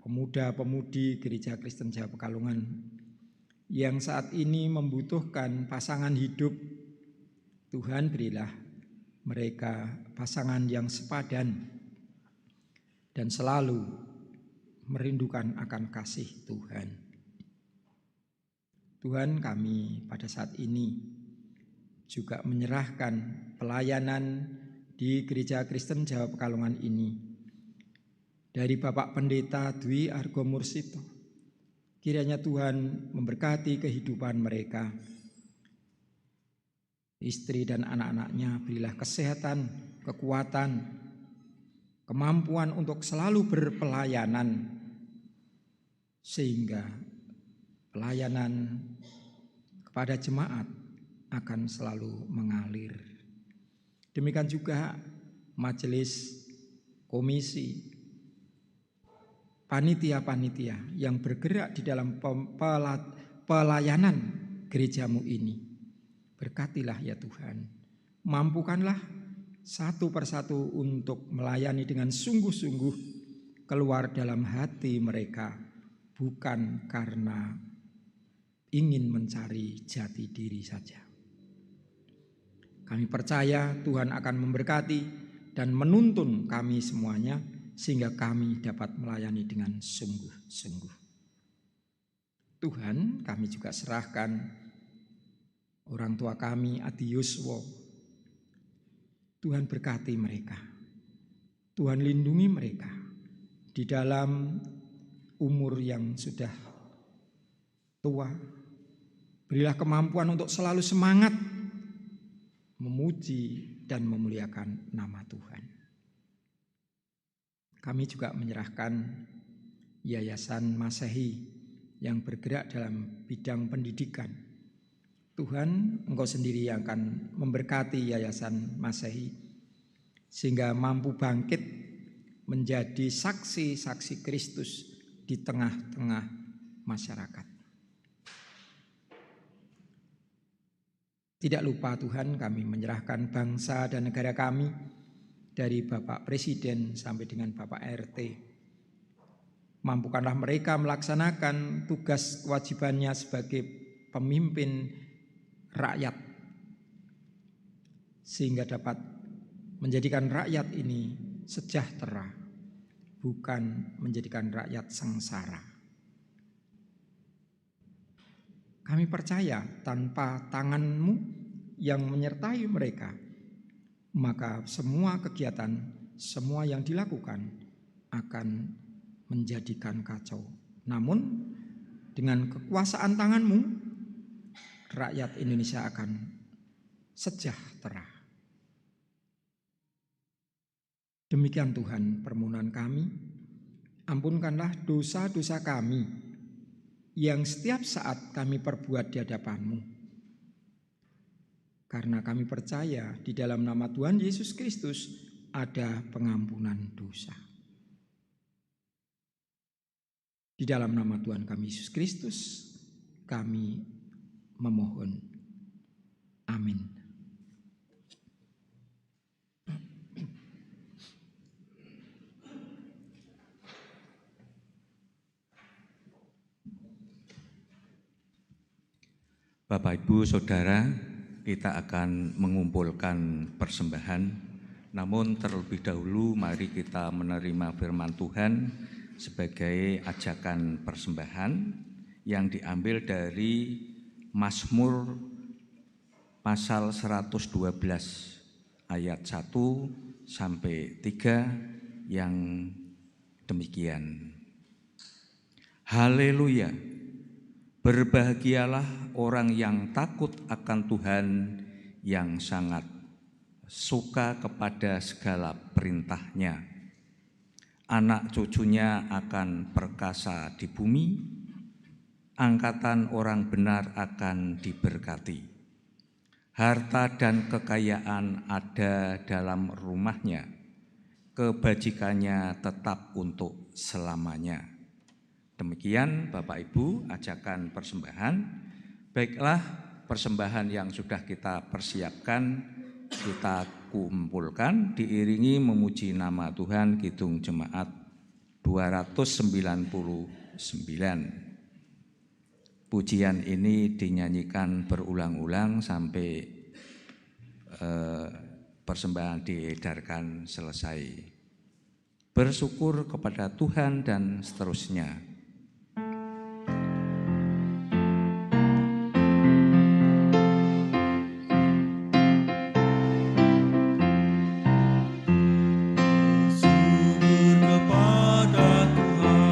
pemuda-pemudi Gereja Kristen Jawa Pekalongan yang saat ini membutuhkan pasangan hidup. Tuhan, berilah mereka pasangan yang sepadan dan selalu merindukan akan kasih Tuhan. Tuhan, kami pada saat ini juga menyerahkan pelayanan di Gereja Kristen Jawa Pekalongan ini dari Bapak Pendeta Dwi Argo Mursito. Kiranya Tuhan memberkati kehidupan mereka. Istri dan anak-anaknya berilah kesehatan, kekuatan, kemampuan untuk selalu berpelayanan, sehingga pelayanan kepada jemaat akan selalu mengalir. Demikian juga majelis komisi panitia-panitia yang bergerak di dalam pelayanan gerejamu ini. Berkatilah ya Tuhan, mampukanlah satu persatu untuk melayani dengan sungguh-sungguh keluar dalam hati mereka, bukan karena ingin mencari jati diri saja. Kami percaya Tuhan akan memberkati dan menuntun kami semuanya sehingga kami dapat melayani dengan sungguh-sungguh. Tuhan, kami juga serahkan orang tua kami, Adi Yuswo. Tuhan berkati mereka. Tuhan lindungi mereka di dalam umur yang sudah tua. Berilah kemampuan untuk selalu semangat memuji dan memuliakan nama Tuhan. Kami juga menyerahkan Yayasan Masehi yang bergerak dalam bidang pendidikan. Tuhan, Engkau sendiri yang akan memberkati Yayasan Masehi sehingga mampu bangkit menjadi saksi-saksi Kristus di tengah-tengah masyarakat. Tidak lupa Tuhan, kami menyerahkan bangsa dan negara kami dari Bapak Presiden sampai dengan Bapak RT. Mampukanlah mereka melaksanakan tugas kewajibannya sebagai pemimpin rakyat, sehingga dapat menjadikan rakyat ini sejahtera, bukan menjadikan rakyat sengsara. Kami percaya tanpa tangan-Mu yang menyertai mereka, maka semua kegiatan, semua yang dilakukan akan menjadikan kacau. Namun dengan kekuasaan tangan-Mu, rakyat Indonesia akan sejahtera. Demikian Tuhan permohonan kami, ampunkanlah dosa-dosa kami yang setiap saat kami perbuat di hadapan-Mu. Karena kami percaya di dalam nama Tuhan Yesus Kristus ada pengampunan dosa. Di dalam nama Tuhan kami Yesus Kristus kami memohon. Amin.
Bapak, Ibu, Saudara, kita akan mengumpulkan persembahan. Namun terlebih dahulu mari kita menerima firman Tuhan sebagai ajakan persembahan yang diambil dari Mazmur pasal 112 ayat 1 sampai 3 yang demikian. Haleluya. Berbahagialah orang yang takut akan Tuhan, yang sangat suka kepada segala perintah-Nya. Anak cucunya akan perkasa di bumi, angkatan orang benar akan diberkati. Harta dan kekayaan ada dalam rumahnya, kebajikannya tetap untuk selamanya. Demikian Bapak Ibu ajakan persembahan. Baiklah, persembahan yang sudah kita persiapkan kita kumpulkan diiringi memuji nama Tuhan Kidung Jemaat 299. Pujian ini dinyanyikan berulang-ulang sampai persembahan diedarkan selesai. Bersyukur kepada Tuhan dan seterusnya.
Bersyukur kepada Tuhan.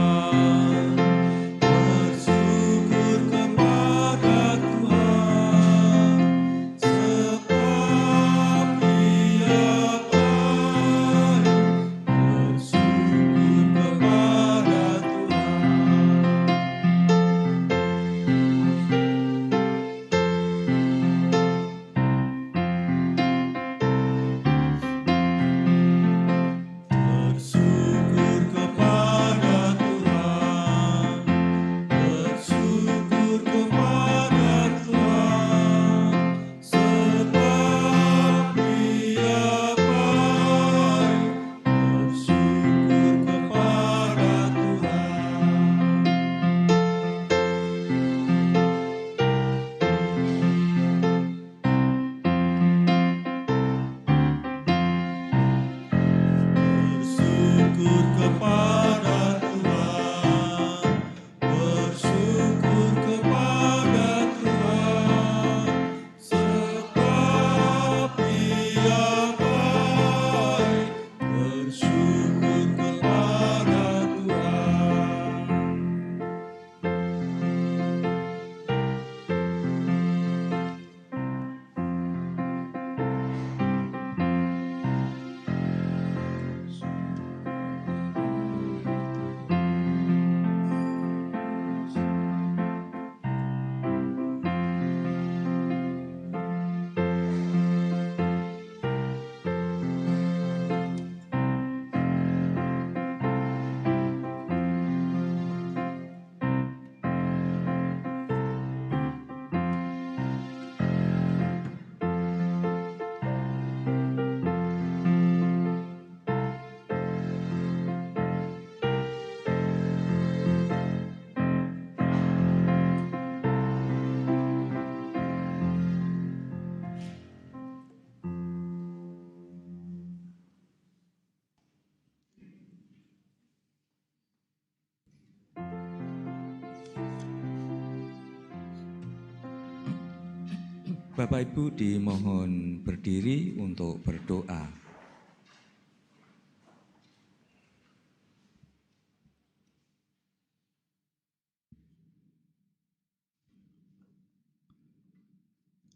Bapak Ibu dimohon berdiri untuk berdoa.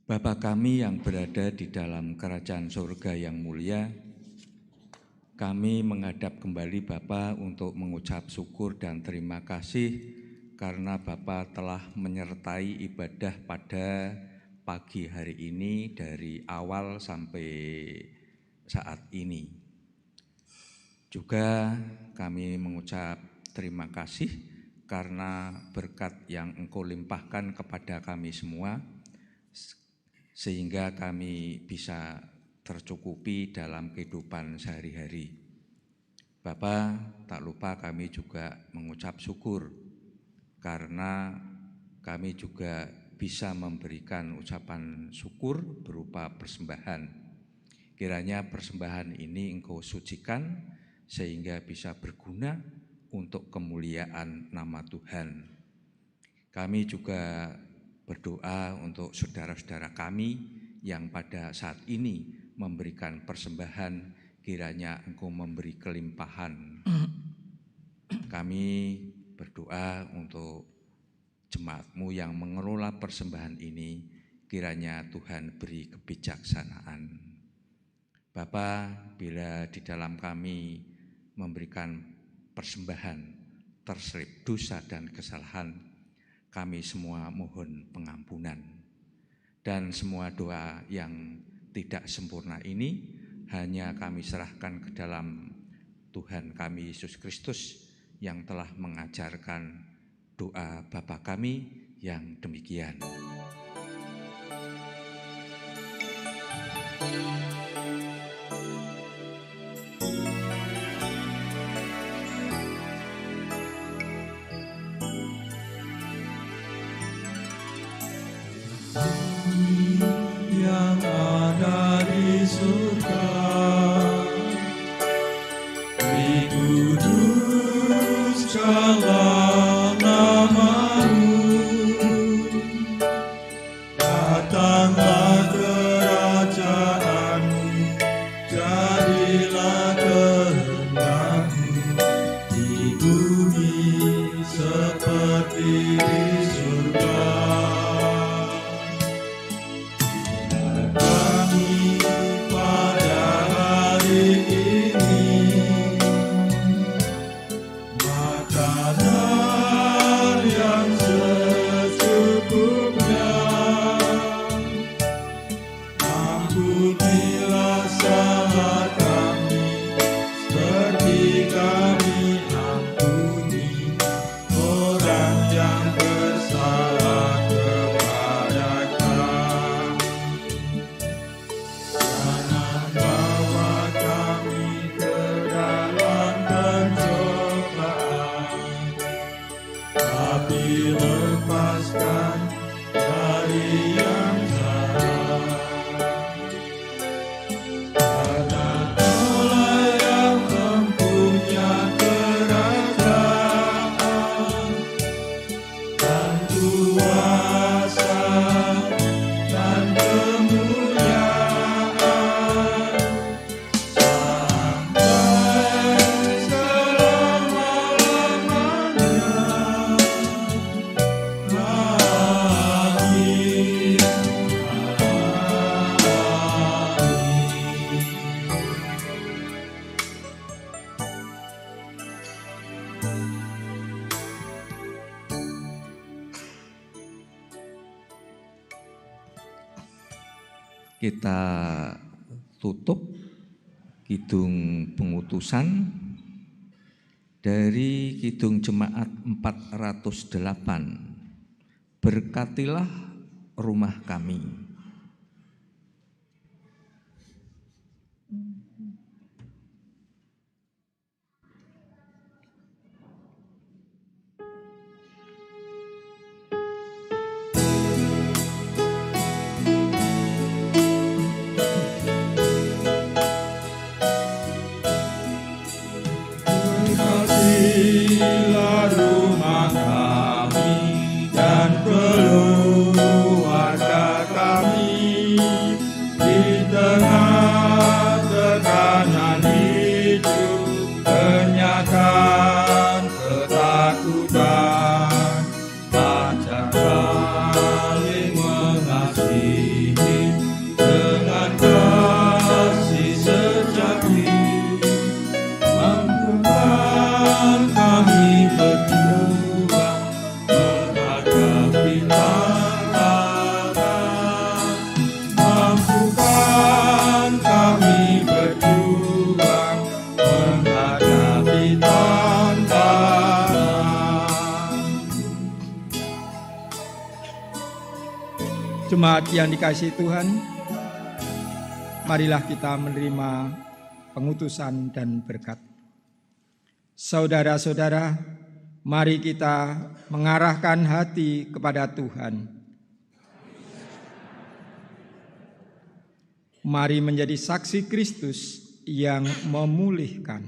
Bapa kami yang berada di dalam kerajaan surga yang mulia, kami menghadap kembali Bapa untuk mengucap syukur dan terima kasih karena Bapa telah menyertai ibadah pada pagi hari ini dari awal sampai saat ini. Juga kami mengucap terima kasih karena berkat yang Engkau limpahkan kepada kami semua, sehingga kami bisa tercukupi dalam kehidupan sehari-hari. Bapa, tak lupa kami juga mengucap syukur karena kami juga bisa memberikan ucapan syukur berupa persembahan. Kiranya persembahan ini Engkau sucikan sehingga bisa berguna untuk kemuliaan nama Tuhan. Kami juga berdoa untuk saudara-saudara kami yang pada saat ini memberikan persembahan, kiranya Engkau memberi kelimpahan. Kami berdoa untuk jemaat-Mu yang mengelola persembahan ini, kiranya Tuhan beri kebijaksanaan. Bapa, bila di dalam kami memberikan persembahan terselip dosa dan kesalahan, kami semua mohon pengampunan. Dan semua doa yang tidak sempurna ini hanya kami serahkan ke dalam Tuhan kami Yesus Kristus yang telah mengajarkan doa Bapa kami yang demikian.
Yang ada di surga, dikuduskanlah nama-Mu, datanglah kerajaan-Mu, jadilah kehendak-Mu di bumi seperti di surga. Kami pada hari ini makanan yang secukupnya, ampunilah salah kami seperti kami ampuni orang yang bersalah kepada kami. Jangan bawa kami ke dalam pencobaan, tapi lepaskan dari yang jahat. Karena Kaulah yang mempunyai kerajaan dan kuasa dan kemuliaan sampai selama-lamanya. Amin.
Kita tutup Kidung Pengutusan dari Kidung Jemaat 408. Berkatilah rumah kami.
Berkatilah rumah kami dan keluarga kami. mampukan kami berjuang menghadapi tantangan.
Jemaat yang dikasihi Tuhan, marilah kita menerima pengutusan dan berkat. Saudara-saudara, mari kita mengarahkan hati kepada Tuhan. Mari menjadi saksi Kristus yang memulihkan.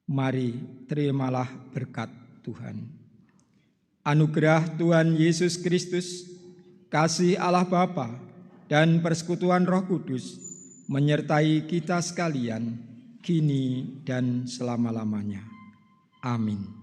Mari terimalah berkat Tuhan. Anugerah Tuhan Yesus Kristus, kasih Allah Bapa, dan persekutuan Roh Kudus menyertai kita sekalian, kini dan selama-lamanya. Amin.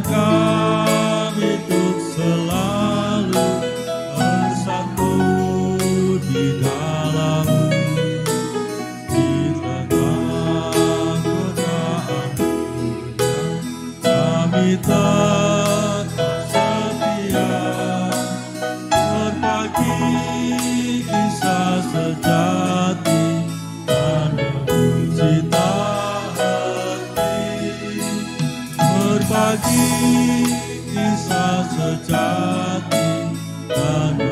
Kami untuk selalu bersatu di dalam di tengah godaan kami tetap setia berbagi kisah sejati dan cita berbagi kisah sejati dan